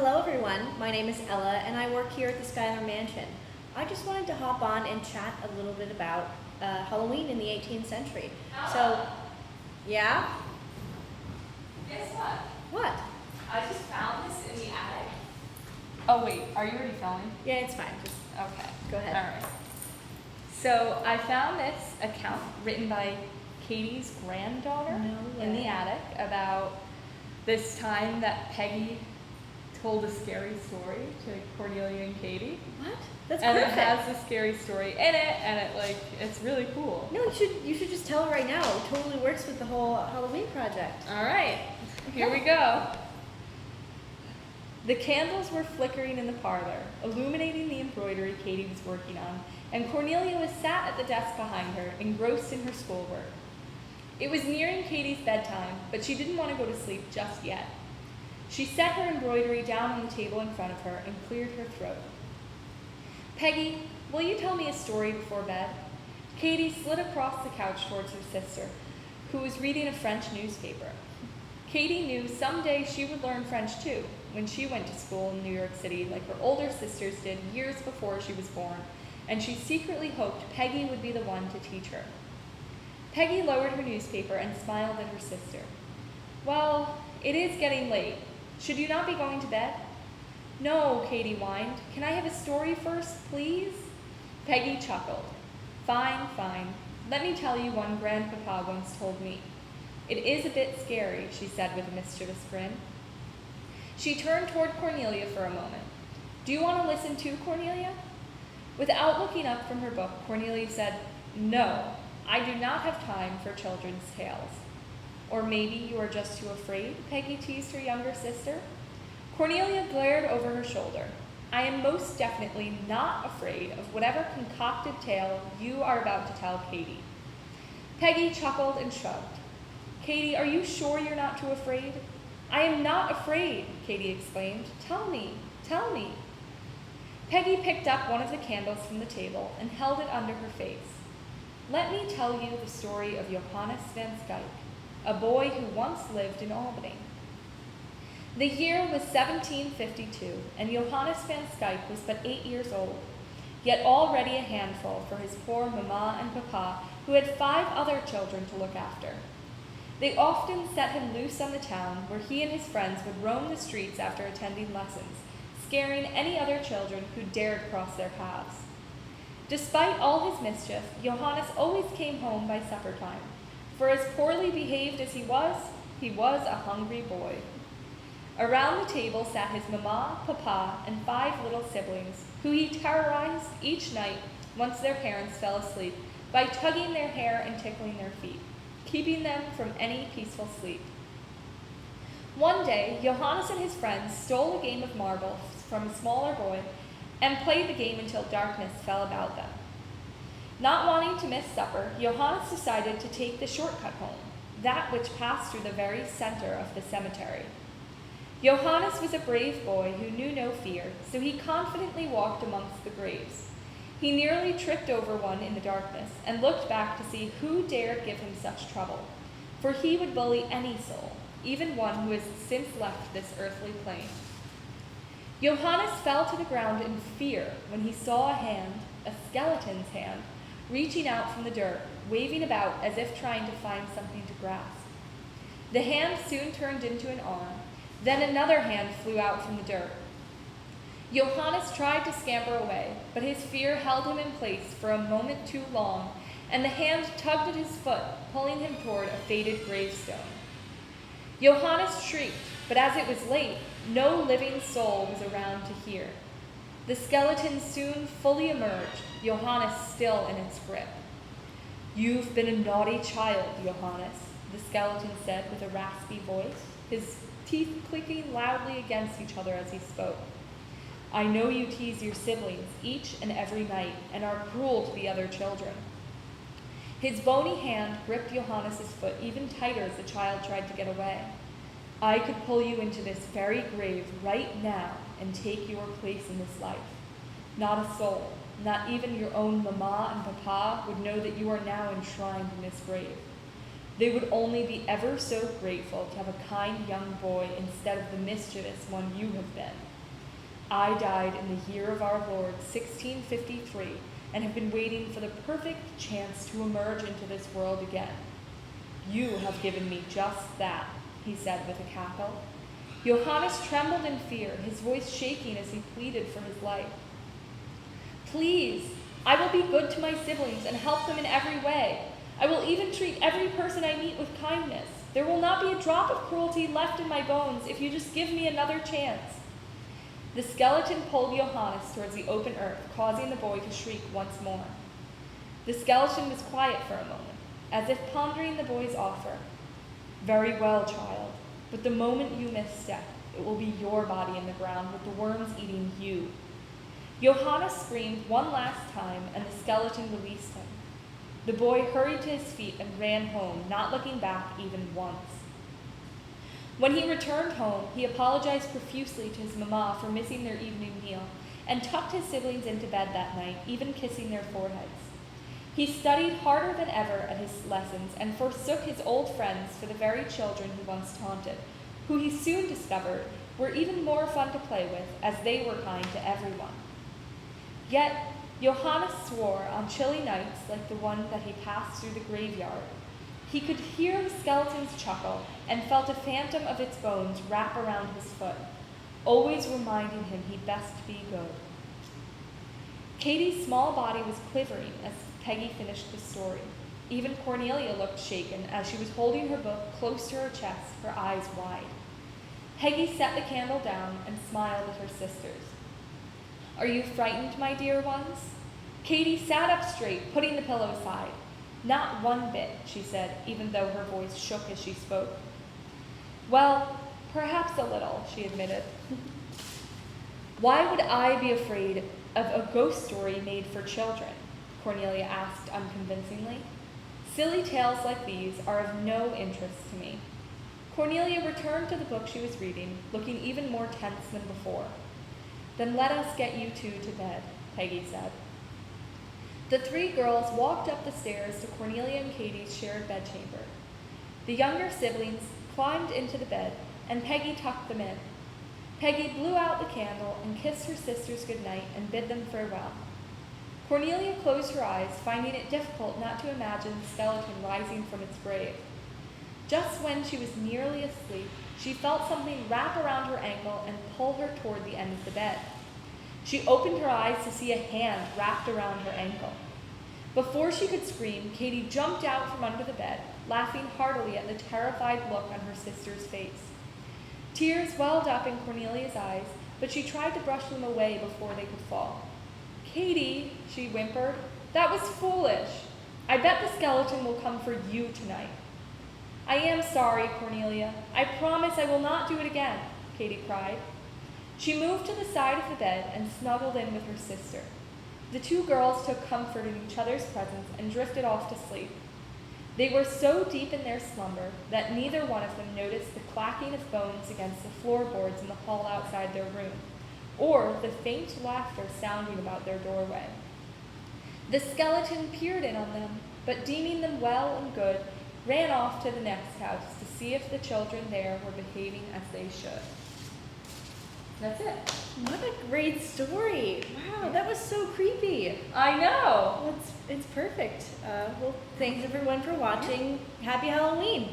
Hello everyone, my name is Ella and I work here at the Schuyler Mansion. I just wanted to hop on and chat a little bit about Halloween in the 18th century. So, yeah? Guess what? What? I just found this in the attic. Oh wait, are you already filming? Yeah, it's fine, just Okay. go ahead. Alright. So I found this account written by Katie's granddaughter in the attic about this time that Peggy told a scary story to Cornelia and Caty. What? That's and perfect. It has the scary story in it, and it's really cool. No, you should just tell it right now. It totally works with the whole Halloween project. Alright, here we go. The candles were flickering in the parlor, illuminating the embroidery Caty was working on, and Cornelia was sat at the desk behind her, engrossed in her schoolwork. It was nearing Caty's bedtime, but she didn't want to go to sleep just yet. She set her embroidery down on the table in front of her and cleared her throat. Peggy, will you tell me a story before bed? Caty slid across the couch towards her sister, who was reading a French newspaper. Caty knew someday she would learn French too, when she went to school in New York City like her older sisters did years before she was born, and she secretly hoped Peggy would be the one to teach her. Peggy lowered her newspaper and smiled at her sister. Well, it is getting late. Should you not be going to bed? No, Caty whined. Can I have a story first, please? Peggy chuckled. Fine, fine. Let me tell you one Grandpapa once told me. It is a bit scary, she said with a mischievous grin. She turned toward Cornelia for a moment. Do you want to listen too, Cornelia? Without looking up from her book, Cornelia said, No, I do not have time for children's tales. Or maybe you are just too afraid, Peggy teased her younger sister. Cornelia glared over her shoulder. I am most definitely not afraid of whatever concocted tale you are about to tell Caty. Peggy chuckled and shrugged. Caty, are you sure you're not too afraid? I am not afraid, Caty exclaimed. Tell me, tell me. Peggy picked up one of the candles from the table and held it under her face. Let me tell you the story of Johannes van Skyke, a boy who once lived in Albany. The year was 1752, and Johannes van Skyke was but 8 years old, yet already a handful for his poor mamma and papa, who had 5 other children to look after. They often set him loose on the town, where he and his friends would roam the streets after attending lessons, scaring any other children who dared cross their paths. Despite all his mischief, Johannes always came home by supper time, for as poorly behaved as he was a hungry boy. Around the table sat his mamma, papa, and 5 little siblings, who he terrorized each night once their parents fell asleep by tugging their hair and tickling their feet, keeping them from any peaceful sleep. One day, Johannes and his friends stole a game of marbles from a smaller boy and played the game until darkness fell about them. Not wanting to miss supper, Johannes decided to take the shortcut home, that which passed through the very center of the cemetery. Johannes was a brave boy who knew no fear, so he confidently walked amongst the graves. He nearly tripped over one in the darkness and looked back to see who dared give him such trouble, for he would bully any soul, even one who has since left this earthly plane. Johannes fell to the ground in fear when he saw a hand, a skeleton's hand, reaching out from the dirt, waving about as if trying to find something to grasp. The hand soon turned into an arm, then another hand flew out from the dirt. Johannes tried to scamper away, but his fear held him in place for a moment too long, and the hand tugged at his foot, pulling him toward a faded gravestone. Johannes shrieked, but as it was late, no living soul was around to hear. The skeleton soon fully emerged, Johannes still in its grip. You've been a naughty child, Johannes, the skeleton said with a raspy voice, his teeth clicking loudly against each other as he spoke. I know you tease your siblings each and every night and are cruel to the other children. His bony hand gripped Johannes's foot even tighter as the child tried to get away. I could pull you into this very grave right now and take your place in this life. Not a soul, not even your own mamma and papa, would know that you are now enshrined in this grave. They would only be ever so grateful to have a kind young boy instead of the mischievous one you have been. I died in the year of our Lord, 1653, and have been waiting for the perfect chance to emerge into this world again. You have given me just that, he said with a cackle. Johannes trembled in fear, his voice shaking as he pleaded for his life. Please, I will be good to my siblings and help them in every way. I will even treat every person I meet with kindness. There will not be a drop of cruelty left in my bones if you just give me another chance. The skeleton pulled Johannes towards the open earth, causing the boy to shriek once more. The skeleton was quiet for a moment, as if pondering the boy's offer. Very well, child, but the moment you misstep, it will be your body in the ground with the worms eating you. Johannes screamed one last time, and the skeleton released him. The boy hurried to his feet and ran home, not looking back even once. When he returned home, he apologized profusely to his mama for missing their evening meal and tucked his siblings into bed that night, even kissing their foreheads. He studied harder than ever at his lessons and forsook his old friends for the very children he once taunted, who he soon discovered were even more fun to play with as they were kind to everyone. Yet, Johannes swore on chilly nights like the one that he passed through the graveyard. He could hear the skeleton's chuckle and felt a phantom of its bones wrap around his foot, always reminding him he'd best be good. Caty's small body was quivering as Peggy finished the story. Even Cornelia looked shaken as she was holding her book close to her chest, her eyes wide. Peggy set the candle down and smiled at her sisters. Are you frightened, my dear ones? Caty sat up straight, putting the pillow aside. Not one bit, she said, even though her voice shook as she spoke. Well, perhaps a little, she admitted. Why would I be afraid of a ghost story made for children? Cornelia asked unconvincingly. Silly tales like these are of no interest to me. Cornelia returned to the book she was reading, looking even more tense than before. Then let us get you two to bed, Peggy said. The three girls walked up the stairs to Cornelia and Caty's shared bedchamber. The younger siblings climbed into the bed, and Peggy tucked them in. Peggy blew out the candle and kissed her sisters goodnight and bid them farewell. Cornelia closed her eyes, finding it difficult not to imagine the skeleton rising from its grave. Just when she was nearly asleep, she felt something wrap around her ankle and pull her toward the end of the bed. She opened her eyes to see a hand wrapped around her ankle. Before she could scream, Caty jumped out from under the bed, laughing heartily at the terrified look on her sister's face. Tears welled up in Cornelia's eyes, but she tried to brush them away before they could fall. Caty, she whimpered, that was foolish. I bet the skeleton will come for you tonight. I am sorry, Cornelia. I promise I will not do it again, Caty cried. She moved to the side of the bed and snuggled in with her sister. The two girls took comfort in each other's presence and drifted off to sleep. They were so deep in their slumber that neither one of them noticed the clacking of bones against the floorboards in the hall outside their room, or the faint laughter sounding about their doorway. The skeleton peered in on them, but deeming them well and good, ran off to the next house to see if the children there were behaving as they should. That's it. What a great story. Wow, that was so creepy. I know. Well, it's perfect. Well, thanks everyone for watching. Happy Halloween.